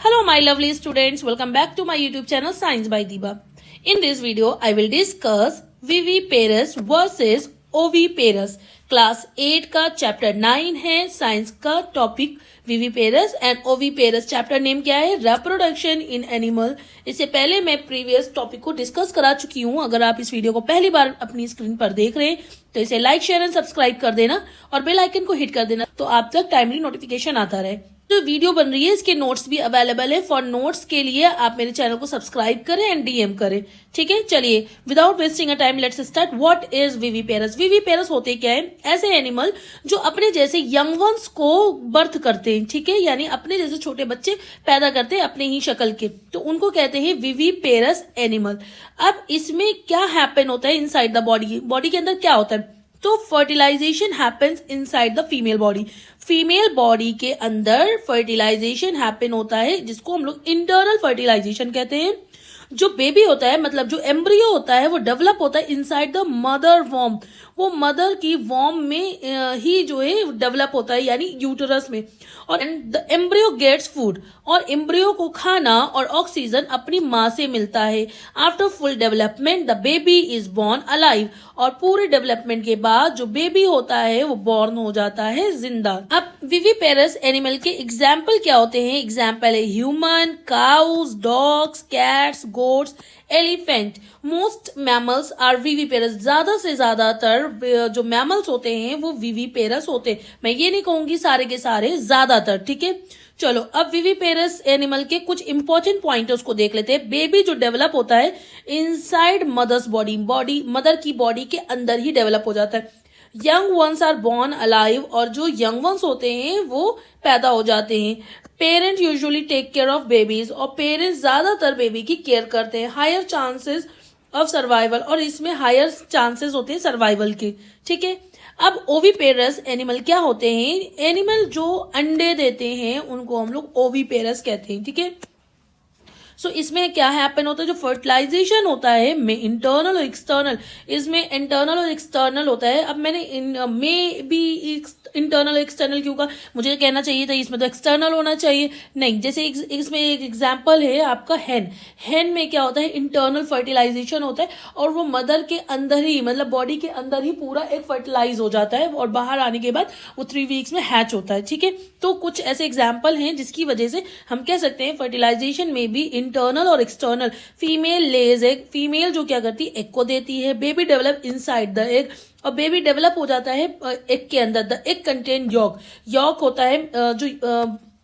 Hello my lovely students, welcome back to my YouTube channel Science by Diba. In this video, I will discuss Viviparous versus Oviparous. Class 8 का chapter 9 है, science का topic viviparous and oviparous. Chapter name क्या है? Reproduction in animal. इससे पहले मैं previous topic को discuss करा चुकी हूँ. अगर आप इस वीडियो को पहली बार अपनी स्क्रीन पर देख रहे हैं तो इसे लाइक शेयर एंड सब्सक्राइब कर देना और बेल आइकन को हिट कर देना तो आप तक टाइमली नोटिफिकेशन आता रहे. जो वीडियो बन रही है इसके नोट्स भी अवेलेबल है. फॉर नोट्स के लिए आप मेरे चैनल को सब्सक्राइब करें एंड डीएम करें. ठीक है, चलिए without wasting a time let's start. What is viviparous? Viviparous होते क्या है? ऐसे एनिमल जो अपने जैसे यंग वंस को बर्थ करते हैं. ठीक है, यानी अपने जैसे छोटे बच्चे पैदा करते हैं अपने ही शक्ल के, तो उनको कहते हैं विविपेरस एनिमल. अब इसमें क्या हैपन होता है इनसाइड द बॉडी? बॉडी के अंदर क्या होता है? तो fertilization happens inside the female body. Female body के अंदर फर्टिलाइजेशन हैपन होता है जिसको हम लोग इंटरनल फर्टिलाइजेशन कहते हैं. जो बेबी होता है मतलब जो एम्ब्रियो होता है वो डेवलप होता है इनसाइड द मदर वॉर्म. वो मदर की वॉर्म में ही जो है डेवलप होता है यानी यूटरस में. और द एम्ब्रियो गेट्स फूड, और एम्ब्रियो को खाना और ऑक्सीजन अपनी माँ से मिलता है. After full development the baby is born alive, और पूरे डेवलपमेंट के बाद जो बेबी होता है वो बॉर्न हो जाता है जिंदा. अब विविपेरस एनिमल के एग्जाम्पल क्या होते हैं? एग्जाम्पल है human, cows, dogs, cats, goats, elephant. Most mammals are viviparous. ज्यादा से ज्यादातर जो मैमल्स होते हैं वो विविपेरस होते हैं. मैं ये नहीं कहूंगी सारे के सारे, ज्यादातर. ठीक है, चलो अब विविपेरस एनिमल के कुछ इंपॉर्टेंट पॉइंटर्स को देख लेते हैं. बेबी जो डेवलप होता है इनसाइड मदर्स बॉडी, मदर की बॉडी के अंदर ही डेवलप हो जाता है. Young ones are born alive, और जो यंग वंस होते हैं वो पैदा हो जाते हैं. Parent usually take care of babies, और पेरेंट्स ज्यादातर बेबी की केयर करते हैं. हायर चांसेस ऑफ सर्वाइवल, और इसमें हायर चांसेस होते हैं सर्वाइवल के. ठीक है, अब ओविपेरस एनिमल क्या होते हैं? एनिमल जो अंडे देते हैं उनको हम लोग ओविपेरस कहते हैं. ठीक है, सो इसमें क्या हैपन होता है? जो फर्टिलाइजेशन होता है में इंटरनल और एक्सटर्नल, इसमें इंटरनल और एक्सटर्नल होता है. अब मैंने में भी इंटरनल एक्सटर्नल क्यों कहा? मुझे कहना चाहिए था इसमें तो एक्सटर्नल होना चाहिए. नहीं, जैसे इसमें एक एग्जांपल है आपका हेन में क्या होता है? इंटरनल फर्टिलाइजेशन होता है, और वो मदर के अंदर ही मतलब बॉडी के अंदर ही पूरा एक फर्टिलाइज हो जाता है, और बाहर आने के बाद वो 3 वीक्स में हैच होता है. ठीक है, तो कुछ ऐसे एग्जाम्पल हैं जिसकी वजह से हम कह सकते हैं फर्टिलाइजेशन में भी इंटरनल और external. Female lays egg, female जो क्या करती है? एग को देती है. Baby develop inside the egg, और बेबी डेवलप हो जाता है एग के अंदर. The egg contain yolk. Yolk होता है जो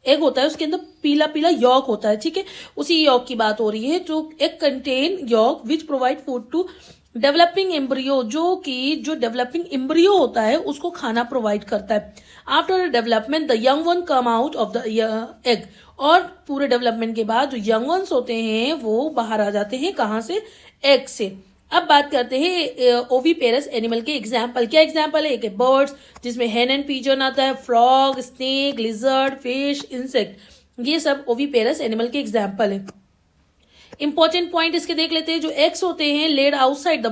एग होता है उसके अंदर पीला पीला यॉक होता है. ठीक है, उसी यॉक की बात हो रही है. जो egg contain yolk which provide food to developing embryo, जो डेवलपिंग एम्ब्रियो होता है उसको खाना प्रोवाइड करता है. After development the young one come out of the egg, और पूरे डेवलपमेंट के बाद जो यंग वंस होते हैं वो बाहर आ जाते हैं. कहाँ से? एग से. अब बात करते हैं ओविपेरस एनिमल के एग्जाम्पल. क्या एग्जाम्पल है? एक है बर्ड्स जिसमें हेन एंड पिजन आता है, frog, snake, lizard, fish, insect. ये सब ओविपेरस एनिमल के एग्जाम्पल है. इंपॉर्टेंट पॉइंट इसके देख लेते हैं. जो एग्स होते हैं लेड आउटसाइड द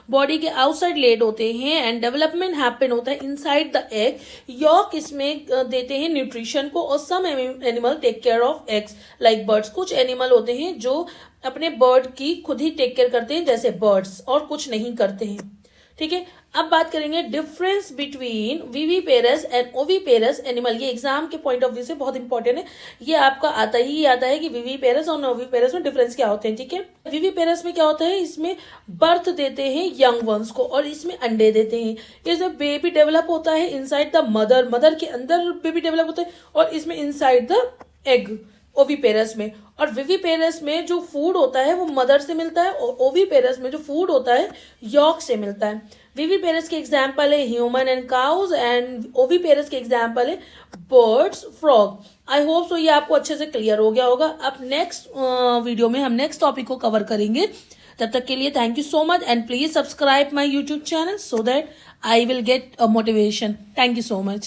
बॉडी के आउटसाइड लेड होते हैं, एंड डेवलपमेंट हैपन होता है इनसाइड द एग. यॉक इसमें देते हैं न्यूट्रिशन को, और some animal take care of eggs like birds. कुछ एनिमल होते हैं जो अपने बर्ड की खुद ही टेक केयर करते हैं जैसे बर्ड्स, और कुछ नहीं करते हैं. ठीक है, अब बात करेंगे difference between viviparous and oviparous animal. ये एग्जाम के पॉइंट ऑफ व्यू से बहुत इंपॉर्टेंट है. ये आपका आता है कि विविपेरस और ओविपेरस में डिफरेंस क्या होते हैं. ठीक है, विविपेरस में क्या होता है? इसमें बर्थ देते हैं यंग वंस को, और इसमें अंडे देते हैं. इसमें बेबी डेवलप होता है इनसाइड द मदर के अंदर बेबी डेवलप होता है, और इसमें इनसाइड द एग ओविपेरस में. और विविपेरस में जो फूड होता है वो मदर से मिलता है, और ओविपेरस में जो फूड होता है यॉक से मिलता है. विविपेरस के एग्जाम्पल है human and cows, and oviparous के एग्जाम्पल है birds, frog. I hope so ये आपको अच्छे से क्लियर हो गया होगा. अब नेक्स्ट वीडियो में हम नेक्स्ट टॉपिक को कवर करेंगे. तब तक के लिए thank you so much, and please subscribe my YouTube channel so that I will get a motivation. Thank you so much.